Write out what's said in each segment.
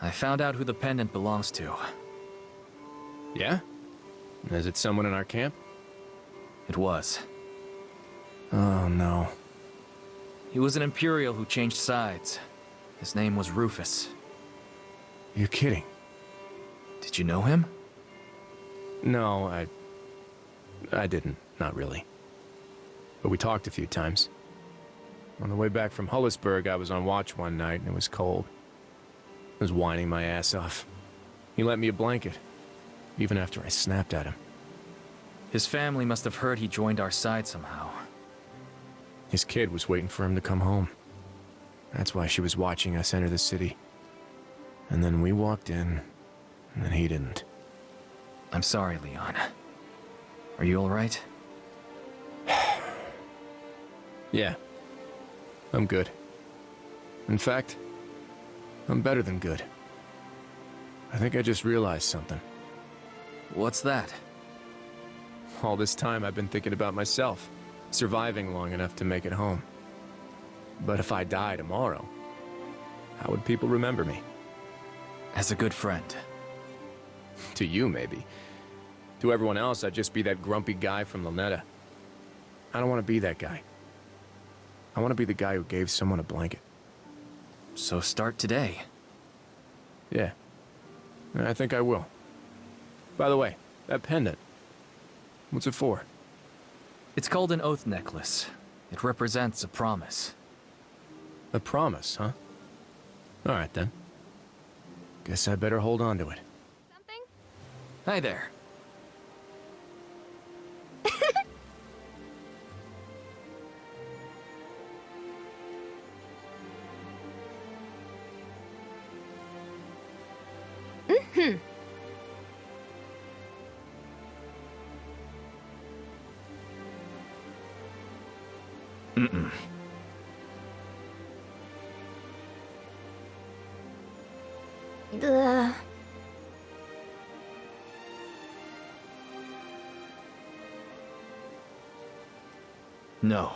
I found out who the pendant belongs to. Yeah? Is it someone in our camp? It was. Oh, no. He was an Imperial who changed sides. His name was Rufus. You're kidding. Did you know him? No, I didn't. Not really. But we talked a few times. On the way back from Hullisburg, I was on watch one night and it was cold. I was whining my ass off. He lent me a blanket, even after I snapped at him. His family must have heard he joined our side somehow. His kid was waiting for him to come home. That's why she was watching us enter the city. And then we walked in, and then he didn't. I'm sorry, Leon. Are you alright? Yeah. I'm good. In fact, I'm better than good. I think I just realized something. What's that? All this time I've been thinking about myself, surviving long enough to make it home. But if I die tomorrow, how would people remember me? As a good friend. To you, maybe. To everyone else, I'd just be that grumpy guy from Luneta. I don't want to be that guy. I want to be the guy who gave someone a blanket. So start today. Yeah. I think I will. By the way, that pendant. What's it for? It's called an oath necklace. It represents a promise. A promise, huh? Alright then. Guess I better hold on to it. Something? Hi there. Mm-mm. Ugh. No.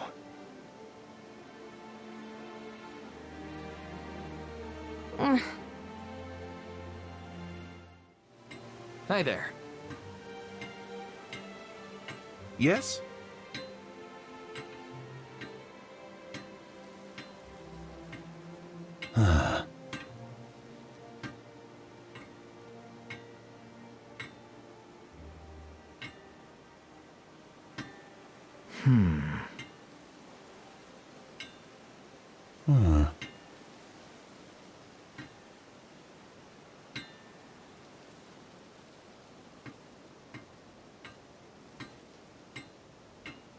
Mm. Hi there. Yes?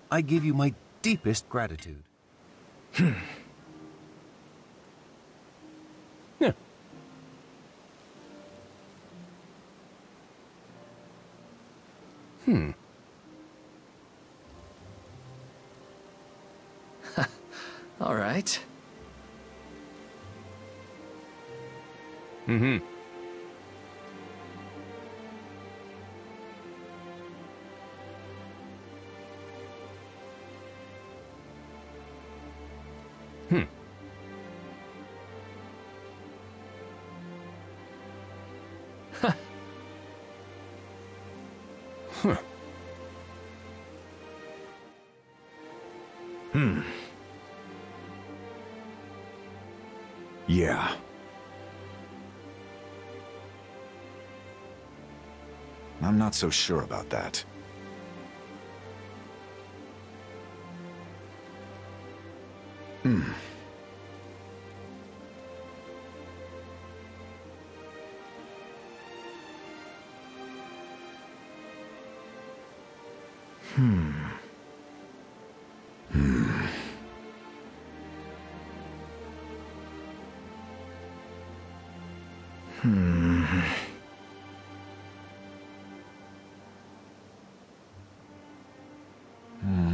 I give you my deepest gratitude. Yeah. All right. Mm-hmm. Yeah. I'm not so sure about that.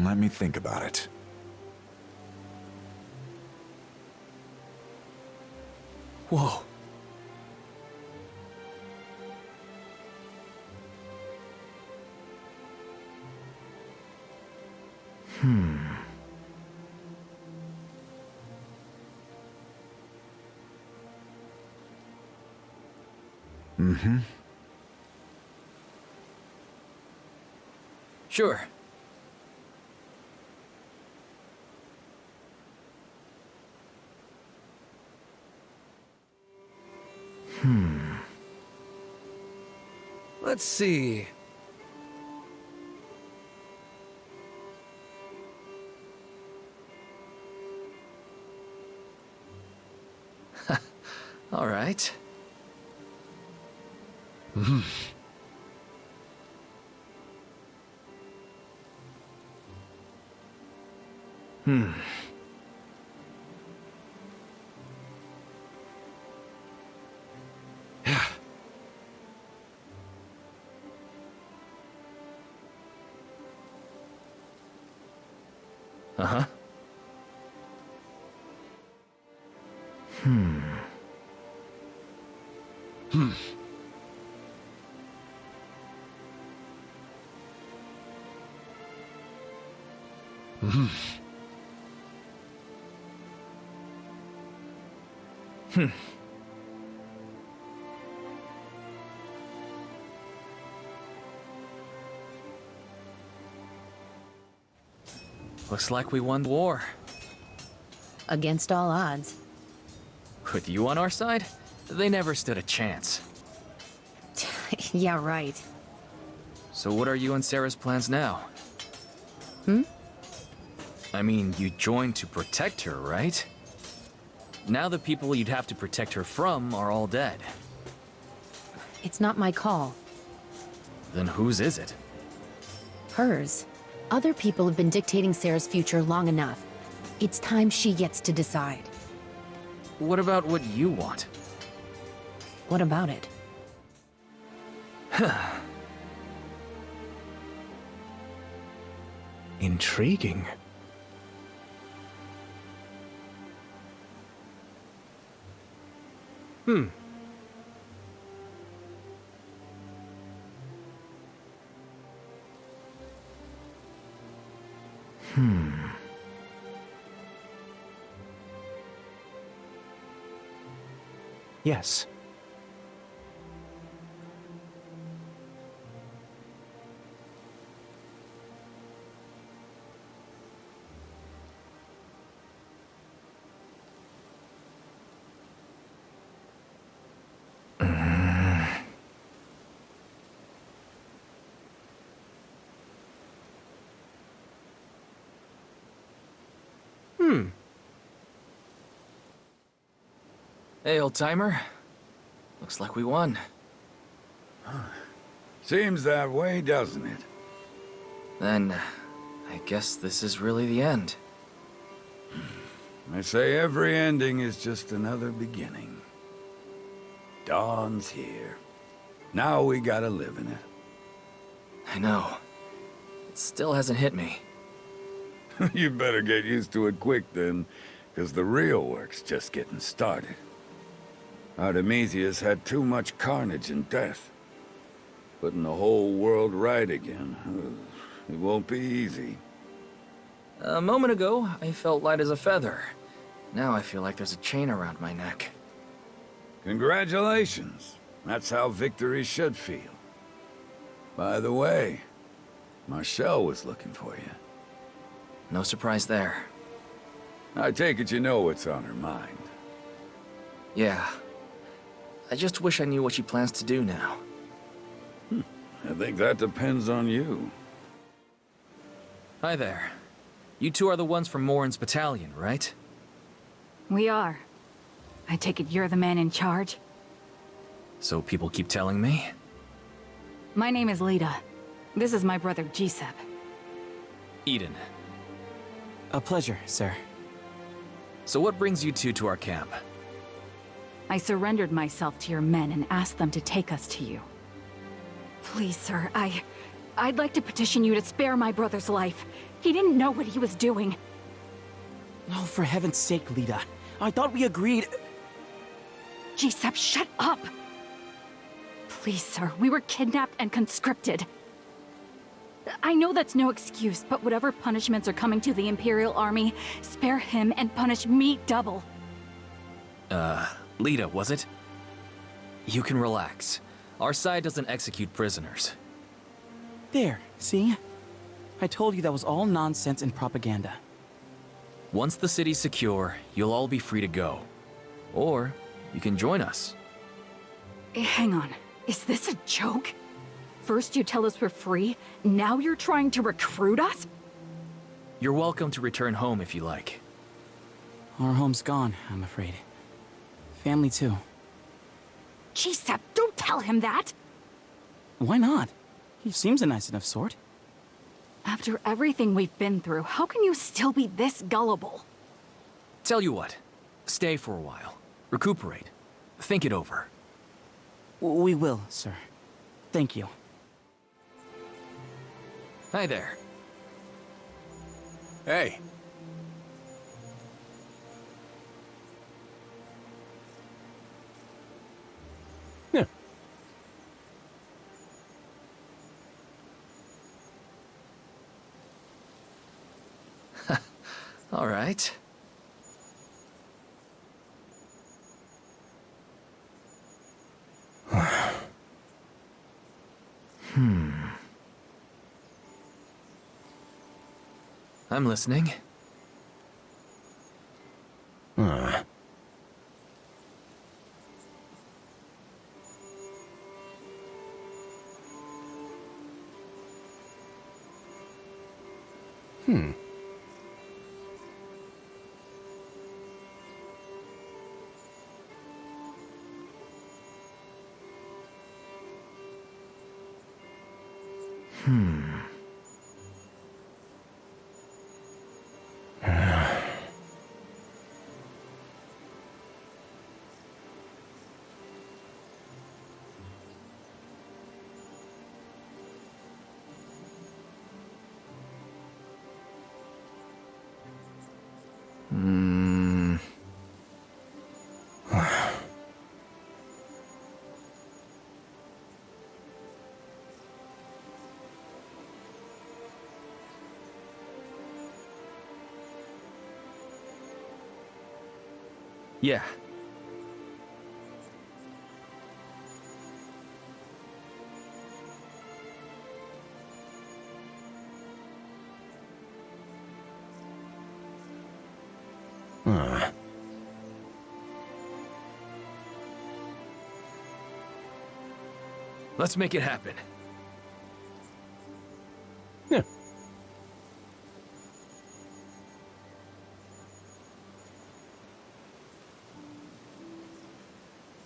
Let me think about it. Whoa. Mm-hmm. Sure. Let's see. All right. Uh-huh. Looks like we won the war. Against all odds. With you on our side, they never stood a chance. Yeah, right. So what are you and Sarah's plans now? I mean, you joined to protect her, right? Now the people you'd have to protect her from are all dead. It's not my call. Then whose is it? Hers. Other people have been dictating Sarah's future long enough. It's time she gets to decide. What about what you want? What about it? Intriguing. Yes. Hey, old-timer. Looks like we won. Seems that way, doesn't it? Then, I guess this is really the end. They say every ending is just another beginning. Dawn's here. Now we gotta live in it. I know. It still hasn't hit me. You better get used to it quick then, because the real work's just getting started. Artemisia's had too much carnage and death. Putting the whole world right again, it won't be easy. A moment ago, I felt light as a feather. Now I feel like there's a chain around my neck. Congratulations. That's how victory should feel. By the way, Marshall was looking for you. No surprise there. I take it you know what's on her mind. Yeah. I just wish I knew what she plans to do now. I think that depends on you. Hi there. You two are the ones from Morin's battalion, right? We are. I take it you're the man in charge? So people keep telling me? My name is Lita. This is my brother, Gisep. Eden. A pleasure, sir. So what brings you two to our camp? I surrendered myself to your men and asked them to take us to you. Please, sir, I'd like to petition you to spare my brother's life. He didn't know what he was doing. Oh, for heaven's sake, Lita. I thought we agreed... Gisep, shut up! Please, sir, we were kidnapped and conscripted. I know that's no excuse, but whatever punishments are coming to the Imperial Army, spare him and punish me double. Lita, was it? You can relax. Our side doesn't execute prisoners. There, see? I told you that was all nonsense and propaganda. Once the city's secure, you'll all be free to go. Or you can join us. Hang on. Is this a joke? First you tell us we're free, now you're trying to recruit us? You're welcome to return home if you like. Our home's gone, I'm afraid. Family too. Gisep, don't tell him that! Why not? He seems a nice enough sort. After everything we've been through, how can you still be this gullible? Tell you what, stay for a while. Recuperate. Think it over. We will, sir. Thank you. Hi there. Hey. Yeah. All right. I'm listening. Yeah. Let's make it happen. Yeah.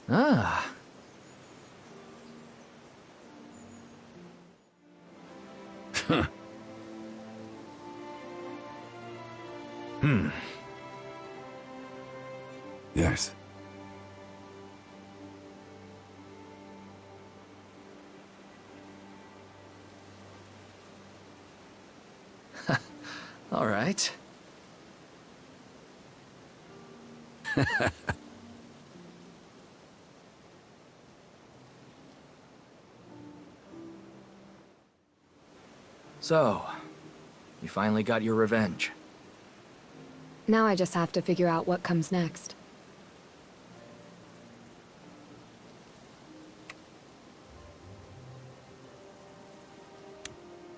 Ah. Yes. All right. So, you finally got your revenge. Now I just have to figure out what comes next.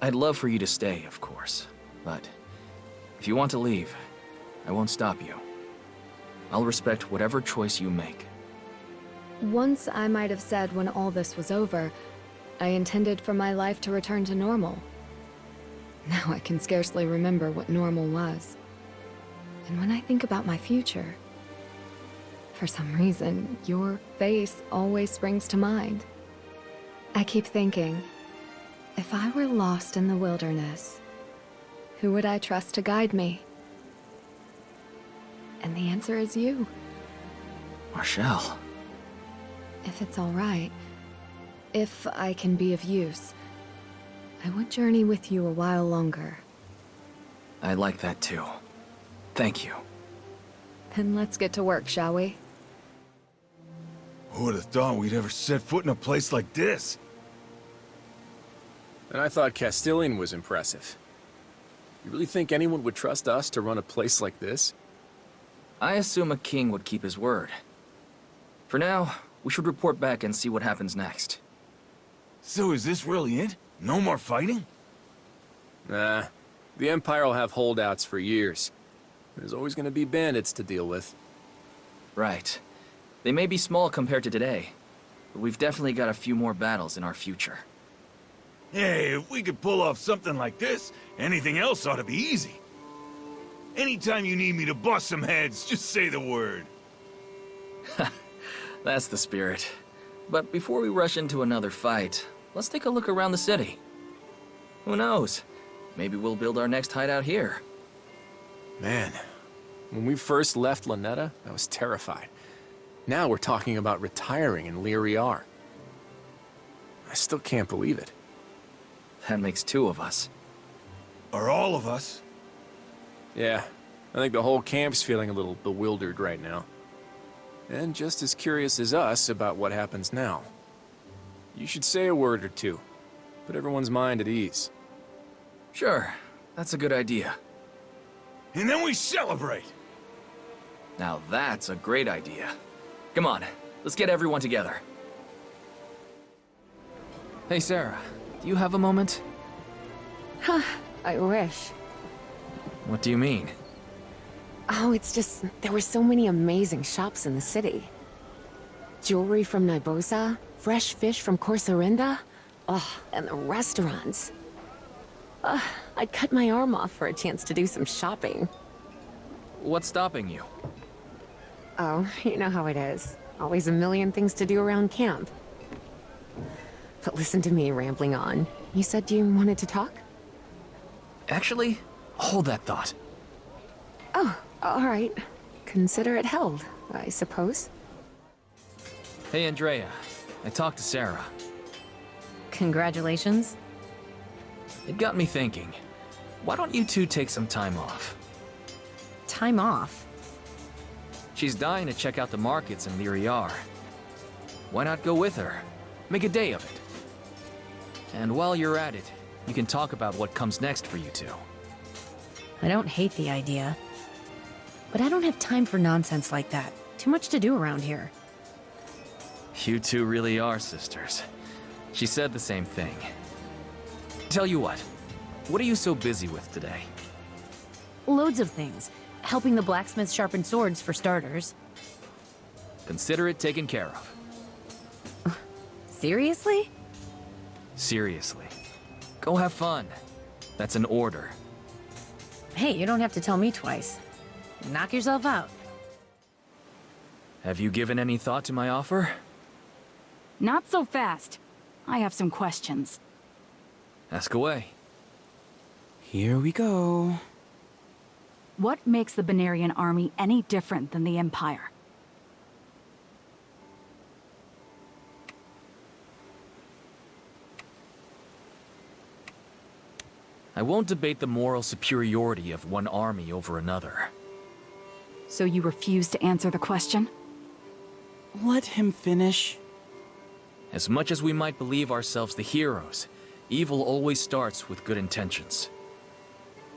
I'd love for you to stay, of course, but if you want to leave, I won't stop you. I'll respect whatever choice you make. Once I might have said when all this was over, I intended for my life to return to normal. Now I can scarcely remember what normal was. And when I think about my future, for some reason, your face always springs to mind. I keep thinking, if I were lost in the wilderness, who would I trust to guide me? And the answer is you. Marshall. If it's all right, if I can be of use, I would journey with you a while longer. I like that too. Thank you. Then let's get to work, shall we? Who would have thought we'd ever set foot in a place like this? And I thought Castilian was impressive. You really think anyone would trust us to run a place like this? I assume a king would keep his word. For now, We should report back and see what happens next. So is this really it? No more fighting? Nah, the Empire will have holdouts for years. There's always gonna be bandits to deal with. Right. They may be small compared to today, but we've definitely got a few more battles in our future. Hey, if we could pull off something like this, anything else ought to be easy. Anytime you need me to bust some heads, just say the word. That's the spirit. But before we rush into another fight, let's take a look around the city. Who knows? Maybe we'll build our next hideout here. Man, when we first left Lanetta, I was terrified. Now we're talking about retiring in Lyriar. I still can't believe it. That makes two of us. Or all of us. Yeah, I think the whole camp's feeling a little bewildered right now. And just as curious as us about what happens now. You should say a word or two. Put everyone's mind at ease. Sure, that's a good idea. And then we celebrate. Now that's a great idea. Come on, let's get everyone together. Hey Sarah, do you have a moment? I wish. What do you mean? Oh, it's just, there were so many amazing shops in the city. Jewelry from Nibosa, fresh fish from Corsorenda, oh, and the restaurants. I'd cut my arm off for a chance to do some shopping. What's stopping you? Oh, you know how it is. Always a million things to do around camp. But listen to me rambling on. You said you wanted to talk? Actually, hold that thought. Oh, all right. Consider it held, I suppose. Hey Andrea, I talked to Sarah. Congratulations. It got me thinking. Why don't you two take some time off? Time off? She's dying to check out the markets in Lyriar. Why not go with her? Make a day of it. And while you're at it, you can talk about what comes next for you two. I don't hate the idea. But I don't have time for nonsense like that. Too much to do around here. You two really are sisters. She said the same thing. Tell you what are you so busy with today? Loads of things. Helping the blacksmith sharpen swords, for starters. Consider it taken care of. Seriously? Seriously. Go have fun. That's an order. Hey, you don't have to tell me twice. Knock yourself out. Have you given any thought to my offer? Not so fast. I have some questions. Ask away. Here we go. What makes the Benarian army any different than the Empire? I won't debate the moral superiority of one army over another. So you refuse to answer the question? Let him finish. As much as we might believe ourselves the heroes, evil always starts with good intentions.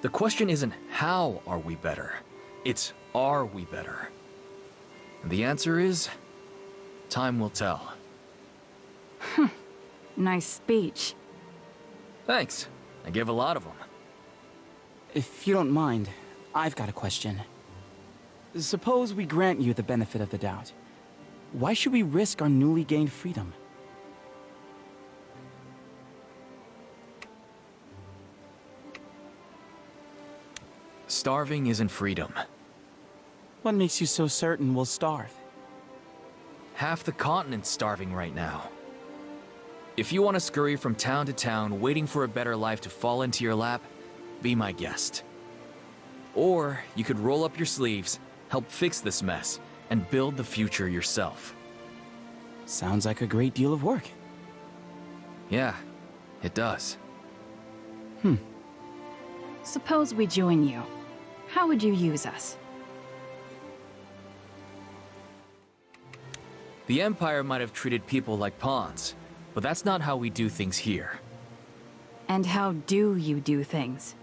The question isn't how are we better, it's are we better? And the answer is, time will tell. Nice speech. Thanks. I give a lot of them. If you don't mind, I've got a question. Suppose we grant you the benefit of the doubt. Why should we risk our newly gained freedom? Starving isn't freedom. What makes you so certain we'll starve? Half the continent's starving right now. If you want to scurry from town to town waiting for a better life to fall into your lap, be my guest. Or you could roll up your sleeves, help fix this mess, and build the future yourself. Sounds like a great deal of work. Yeah, it does. Suppose we join you. How would you use us? The Empire might have treated people like pawns, but that's not how we do things here. And how do you do things?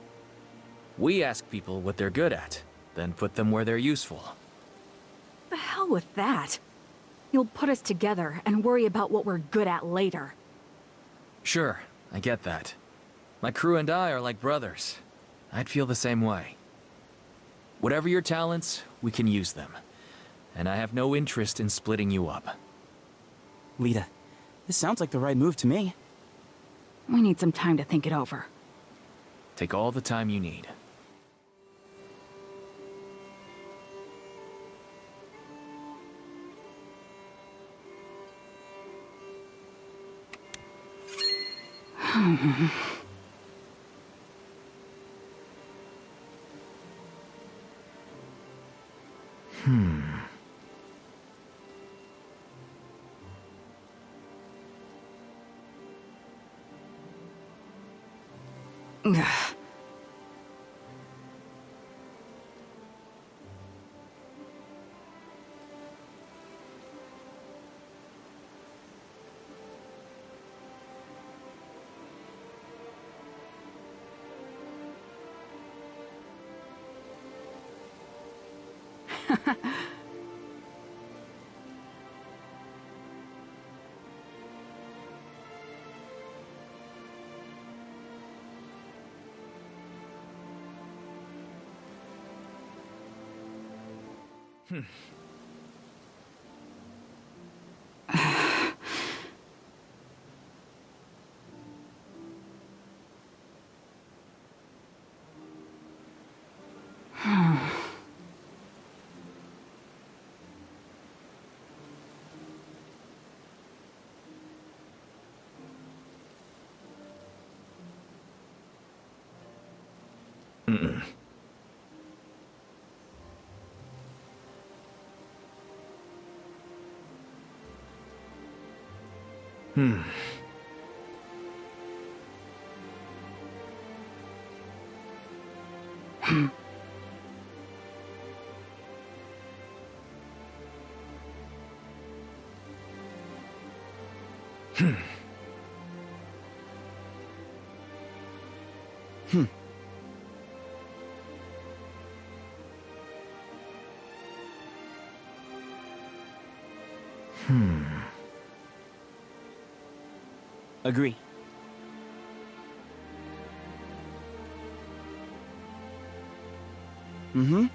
We ask people what they're good at, then put them where they're useful. The hell with that. You'll put us together and worry about what we're good at later. Sure, I get that. My crew and I are like brothers. I'd feel the same way. Whatever your talents, we can use them. And I have no interest in splitting you up. Lita, this sounds like the right move to me. We need some time to think it over. Take all the time you need. Ugh. Agree. Mm-hmm.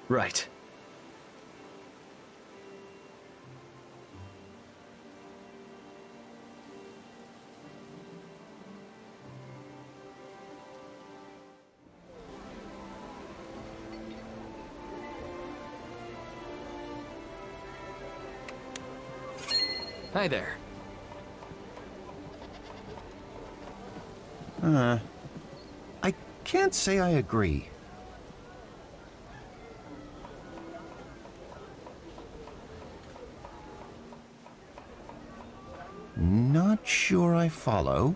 Right. Hi there. I can't say I agree. Not sure I follow.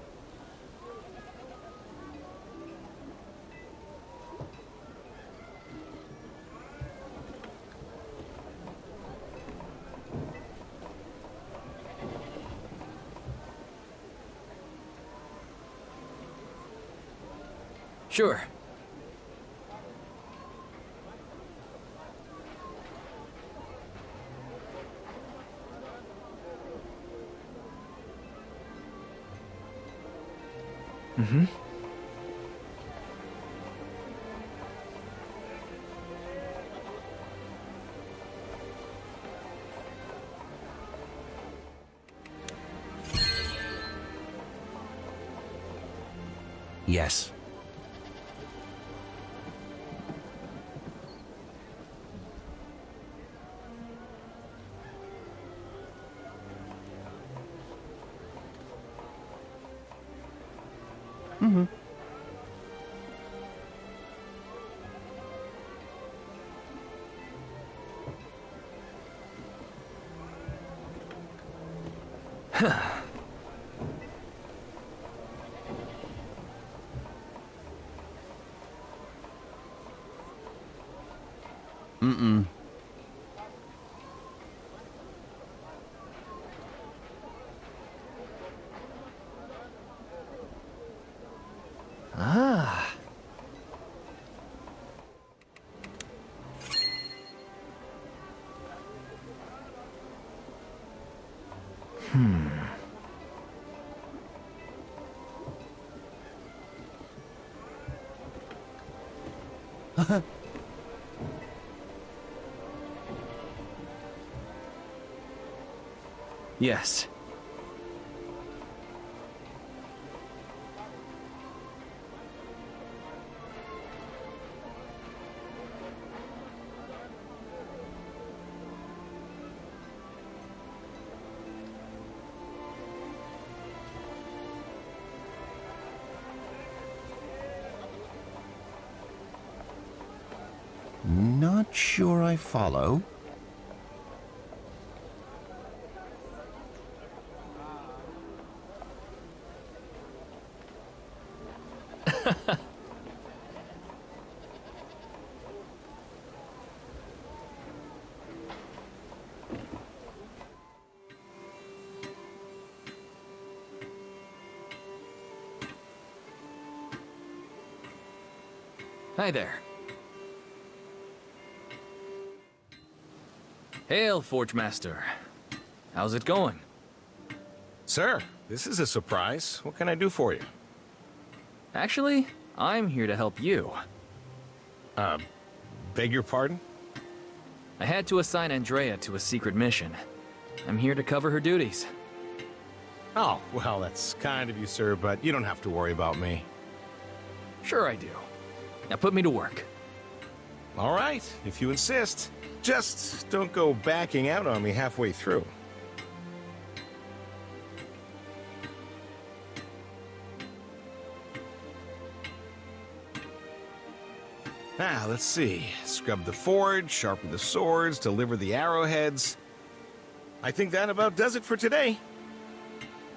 Sure. Mm-hmm. Yes. Mm-hmm. Mm-mm. Ah. Yes. Not sure I follow. Hi there. Hail, Forge Master. How's it going? Sir, this is a surprise. What can I do for you? Actually, I'm here to help you. Beg your pardon? I had to assign Andrea to a secret mission. I'm here to cover her duties. Oh, well, that's kind of you, sir, but you don't have to worry about me. Sure I do. Now put me to work. All right, if you insist. Just don't go backing out on me halfway through. Now, let's see. Scrub the forge, sharpen the swords, deliver the arrowheads. I think that about does it for today.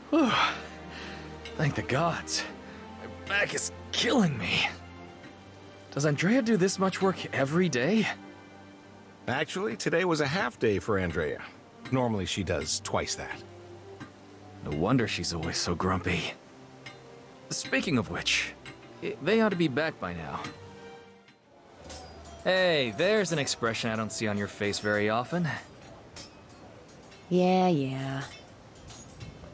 Whew. Thank the gods. My back is killing me. Does Andrea do this much work every day? Actually, today was a half day for Andrea. Normally she does twice that. No wonder she's always so grumpy. Speaking of which, they ought to be back by now. Hey, there's an expression I don't see on your face very often. Yeah.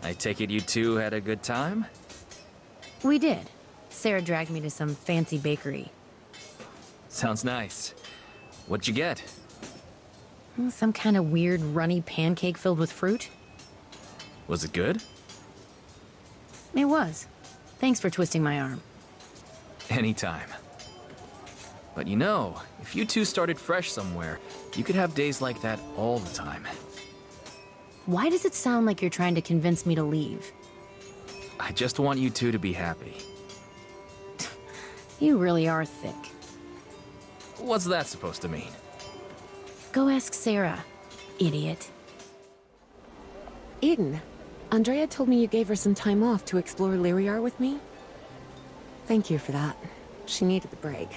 I take it you two had a good time? We did. Sarah dragged me to some fancy bakery. Sounds nice. What'd you get? Some kind of weird runny pancake filled with fruit. Was it good? It was. Thanks for twisting my arm. Anytime. But you know, if you two started fresh somewhere, you could have days like that all the time. Why does it sound like you're trying to convince me to leave? I just want you two to be happy. You really are thick. What's that supposed to mean? Go ask Sarah, idiot. Eden, Andrea told me you gave her some time off to explore Lyriar with me. Thank you for that. She needed the break.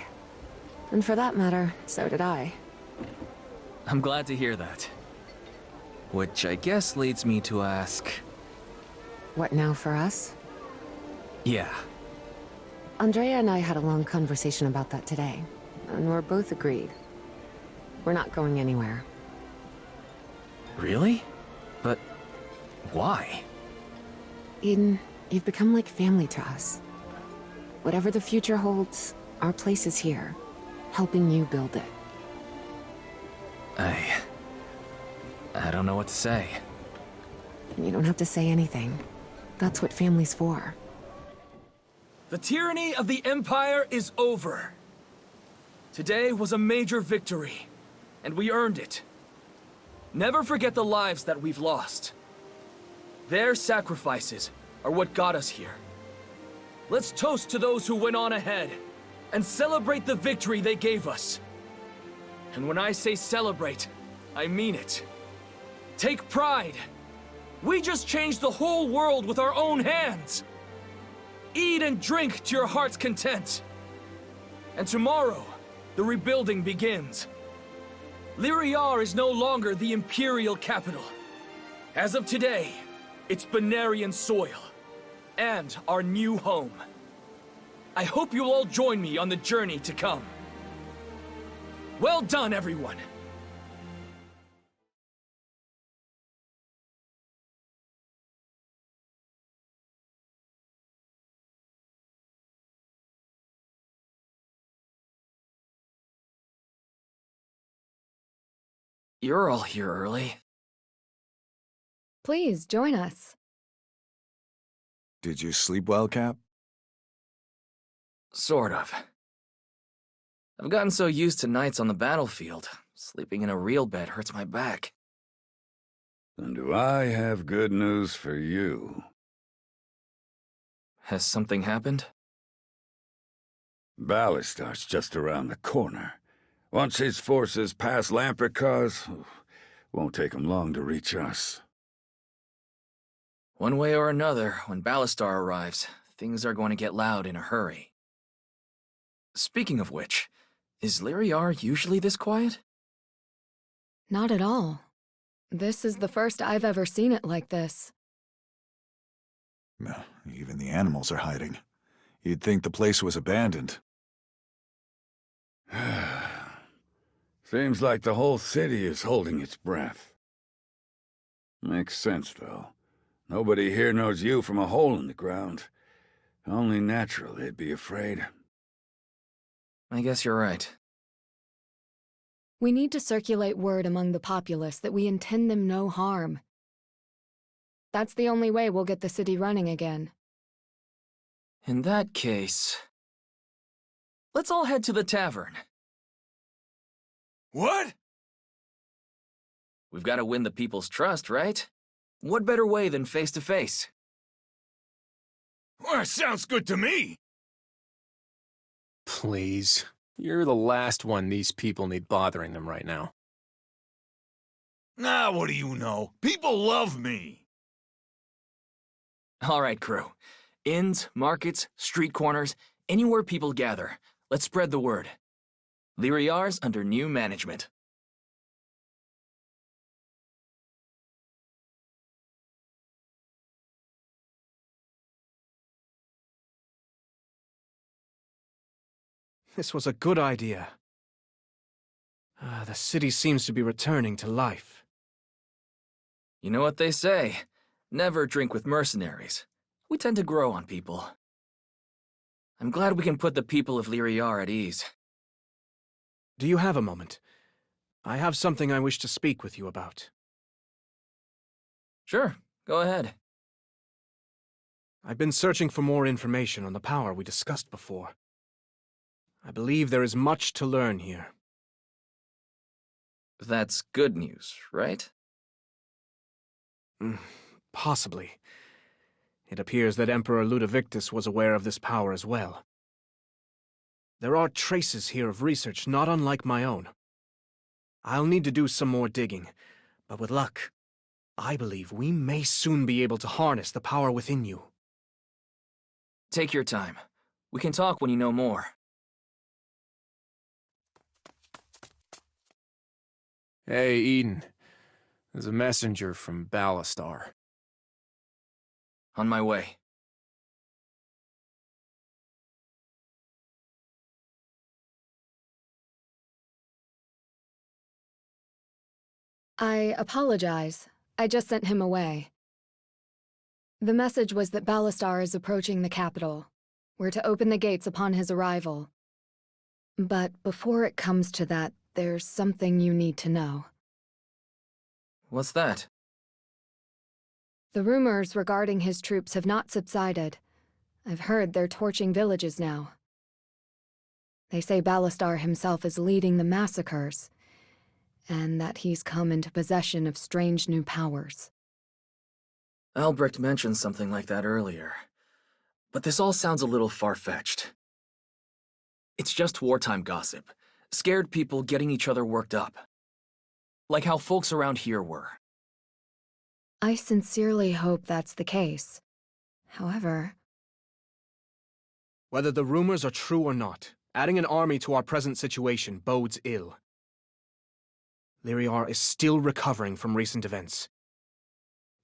And for that matter, so did I. I'm glad to hear that. Which I guess leads me to ask... What now for us? Yeah. Andrea and I had a long conversation about that today, and we're both agreed. We're not going anywhere. Really? But why? Eden, you've become like family to us. Whatever the future holds, our place is here, helping you build it. I don't know what to say. You don't have to say anything. That's what family's for. The tyranny of the Empire is over. Today was a major victory, and we earned it. Never forget the lives that we've lost. Their sacrifices are what got us here. Let's toast to those who went on ahead, and celebrate the victory they gave us. And when I say celebrate, I mean it. Take pride. We just changed the whole world with our own hands. Eat and drink to your heart's content. And tomorrow, the rebuilding begins. Lyriar is no longer the Imperial capital. As of today, it's Benarian soil, and our new home. I hope you'll all join me on the journey to come. Well done, everyone! You're all here early. Please, join us. Did you sleep well, Cap? Sort of. I've gotten so used to nights on the battlefield. Sleeping in a real bed hurts my back. Then do I have good news for you? Has something happened? Ballastar's just around the corner. Once his forces pass Lampricars, won't take them long to reach us. One way or another, when Ballastar arrives, things are going to get loud in a hurry. Speaking of which, is Lyriar usually this quiet? Not at all. This is the first I've ever seen it like this. Even the animals are hiding. You'd think the place was abandoned. Seems like the whole city is holding its breath. Makes sense, though. Nobody here knows you from a hole in the ground. Only natural they'd be afraid. I guess you're right. We need to circulate word among the populace that we intend them no harm. That's the only way we'll get the city running again. In that case, let's all head to the tavern. What? We've got to win the people's trust, right? What better way than face to face? Well, sounds good to me. Please. You're the last one these people need bothering them right now. Nah, what do you know? People love me. All right, crew. Inns, markets, street corners, anywhere people gather. Let's spread the word. Lyriar's under new management. This was a good idea. The city seems to be returning to life. You know what they say. Never drink with mercenaries. We tend to grow on people. I'm glad we can put the people of Lyriar at ease. Do you have a moment? I have something I wish to speak with you about. Sure, go ahead. I've been searching for more information on the power we discussed before. I believe there is much to learn here. That's good news, right? Possibly. It appears that Emperor Ludovictus was aware of this power as well. There are traces here of research not unlike my own. I'll need to do some more digging, but with luck, I believe we may soon be able to harness the power within you. Take your time. We can talk when you know more. Hey, Eden. There's a messenger from Ballastar. On my way. I apologize. I just sent him away. The message was that Ballastar is approaching the capital. We're to open the gates upon his arrival. But before it comes to that, there's something you need to know. What's that? The rumors regarding his troops have not subsided. I've heard they're torching villages now. They say Ballastar himself is leading the massacres, and that he's come into possession of strange new powers. Albrecht mentioned something like that earlier. But this all sounds a little far-fetched. It's just wartime gossip. Scared people getting each other worked up. Like how folks around here were. I sincerely hope that's the case. However... Whether the rumors are true or not, adding an army to our present situation bodes ill. Lyriar is still recovering from recent events.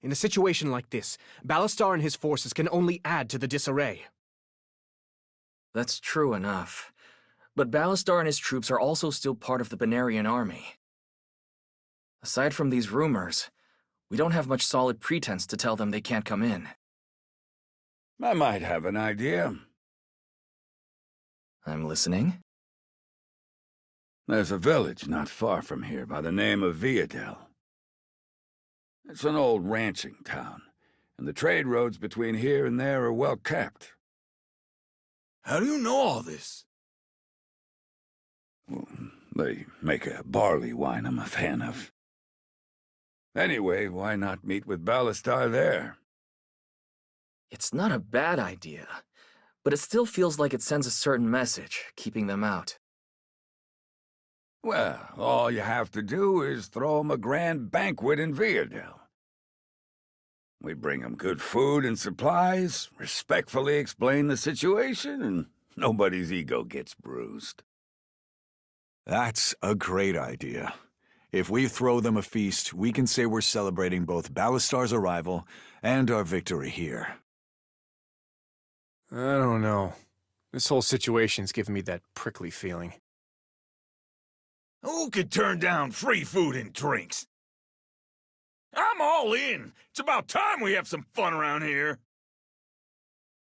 In a situation like this, Ballastar and his forces can only add to the disarray. That's true enough. But Ballastar and his troops are also still part of the Benarian army. Aside from these rumors, we don't have much solid pretense to tell them they can't come in. I might have an idea. I'm listening. There's a village not far from here by the name of Eidolons. It's an old ranching town, and the trade roads between here and there are well kept. How do you know all this? Well, they make a barley wine I'm a fan of. Anyway, why not meet with Ballastar there? It's not a bad idea, but it still feels like it sends a certain message, keeping them out. Well, all you have to do is throw 'em a grand banquet in Eidolons. We bring 'em good food and supplies, respectfully explain the situation, and nobody's ego gets bruised. That's a great idea. If we throw them a feast, we can say we're celebrating both Ballastar's arrival and our victory here. I don't know. This whole situation's giving me that prickly feeling. Who could turn down free food and drinks? I'm all in. It's about time we have some fun around here.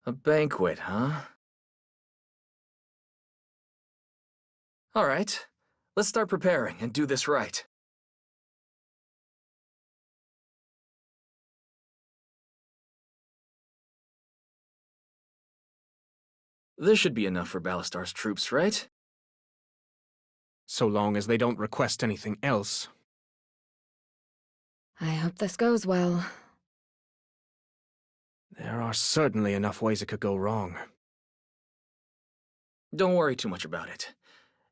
A banquet, huh? All right, let's start preparing and do this right. This should be enough for Ballastar's troops, right? So long as they don't request anything else. I hope this goes well. There are certainly enough ways it could go wrong. Don't worry too much about it.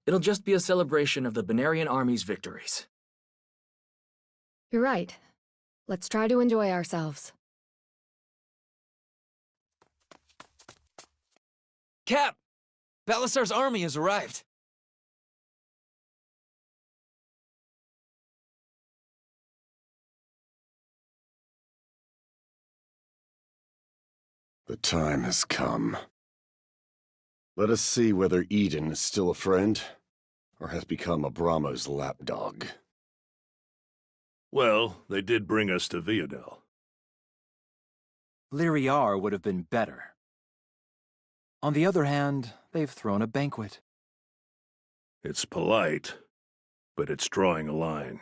It'll just be a celebration of the Benarian army's victories. You're right. Let's try to enjoy ourselves. Cap! Ballastar's army has arrived. The time has come. Let us see whether Eden is still a friend, or has become a Brahmo's lapdog. Well, they did bring us to Eidolons. Lyriar would have been better. On the other hand, they've thrown a banquet. It's polite, but it's drawing a line.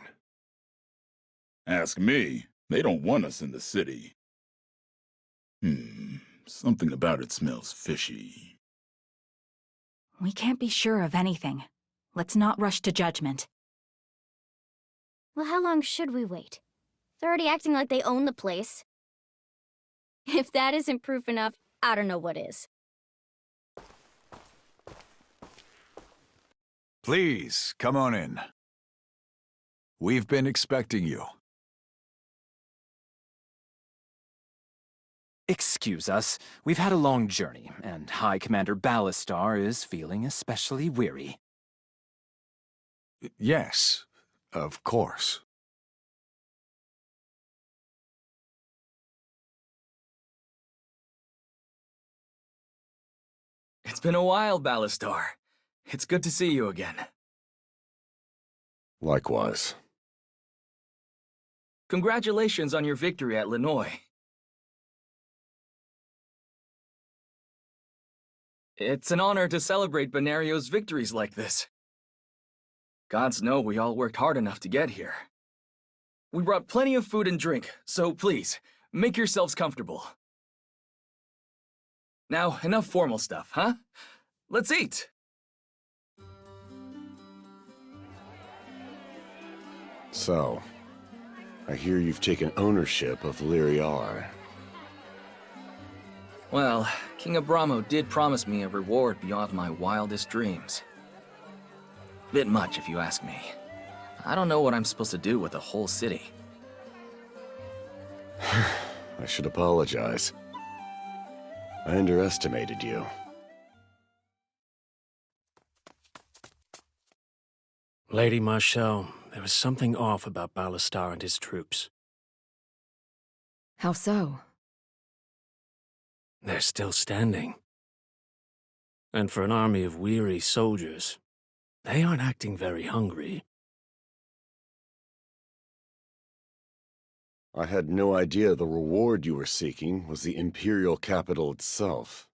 Ask me. They don't want us in the city. Something about it smells fishy. We can't be sure of anything. Let's not rush to judgment. Well, how long should we wait? They're already acting like they own the place. If that isn't proof enough, I don't know what is. Please, come on in. We've been expecting you. Excuse us, we've had a long journey, and High Commander Ballastar is feeling especially weary. Yes, of course. It's been a while, Ballastar. It's good to see you again. Likewise. Congratulations on your victory at Linoy. It's an honor to celebrate Benario's victories like this. Gods know we all worked hard enough to get here. We brought plenty of food and drink, so please, make yourselves comfortable. Now, enough formal stuff, huh? Let's eat! So, I hear you've taken ownership of Lyriar. Well, King Abramo did promise me a reward beyond my wildest dreams. Bit much, if you ask me. I don't know what I'm supposed to do with the whole city. I should apologize. I underestimated you. Lady Marshall, there was something off about Ballastar and his troops. How so? They're still standing. And for an army of weary soldiers, they aren't acting very hungry. I had no idea the reward you were seeking was the Imperial capital itself.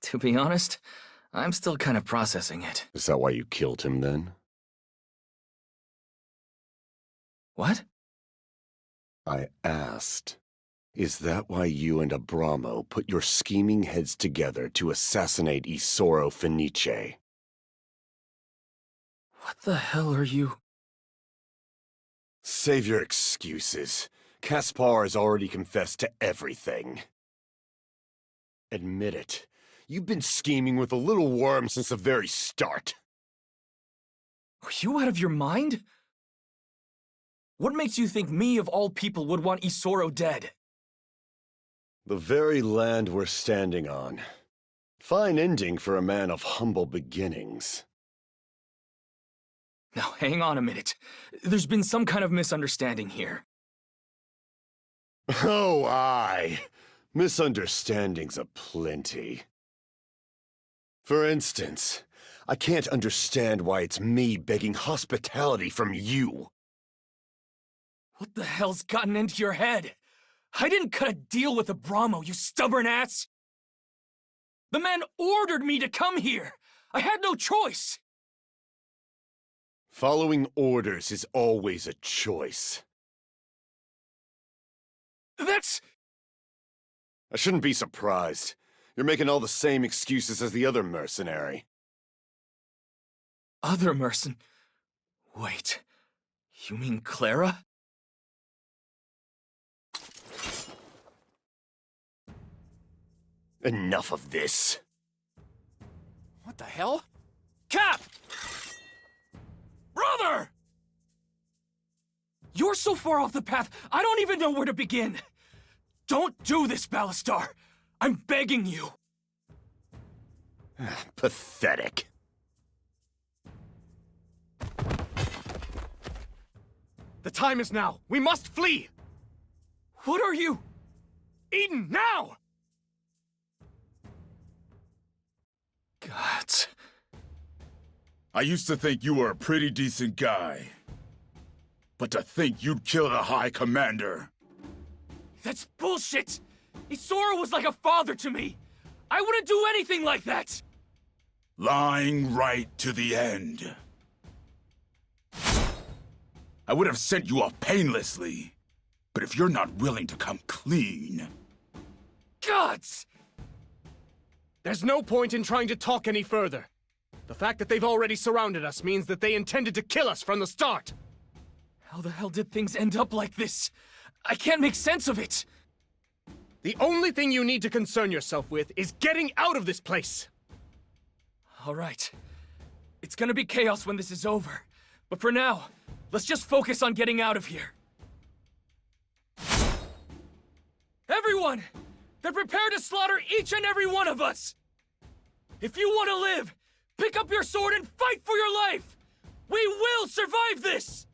To be honest, I'm still kind of processing it. Is that why you killed him, then? What? I asked. Is that why you and Abramo put your scheming heads together to assassinate Isoro Fenice? What the hell are you... Save your excuses. Caspar has already confessed to everything. Admit it. You've been scheming with a little worm since the very start. Are you out of your mind? What makes you think me, of all people, would want Isoro dead? The very land we're standing on. Fine ending for a man of humble beginnings. Now, hang on a minute. There's been some kind of misunderstanding here. Oh, aye. Misunderstandings aplenty. For instance, I can't understand why it's me begging hospitality from you. What the hell's gotten into your head? I didn't cut a deal with Abramo, you stubborn ass! The man ordered me to come here! I had no choice! Following orders is always a choice. That's... I shouldn't be surprised. You're making all the same excuses as the other mercenary. Other mercen... Wait... You mean Clara? Enough of this. What the hell? Cap! Brother! You're so far off the path, I don't even know where to begin. Don't do this, Ballastar. I'm begging you. Pathetic. The time is now. We must flee! What are you? Eden, now! God. I used to think you were a pretty decent guy. But to think you'd kill the High Commander... That's bullshit! Isoro was like a father to me! I wouldn't do anything like that! Lying right to the end. I would have sent you off painlessly. But if you're not willing to come clean... Gods! There's no point in trying to talk any further. The fact that they've already surrounded us means that they intended to kill us from the start. How the hell did things end up like this? I can't make sense of it! The only thing you need to concern yourself with is getting out of this place! Alright. It's gonna be chaos when this is over. But for now, let's just focus on getting out of here. Everyone! They're prepared to slaughter each and every one of us! If you want to live, pick up your sword and fight for your life! We will survive this!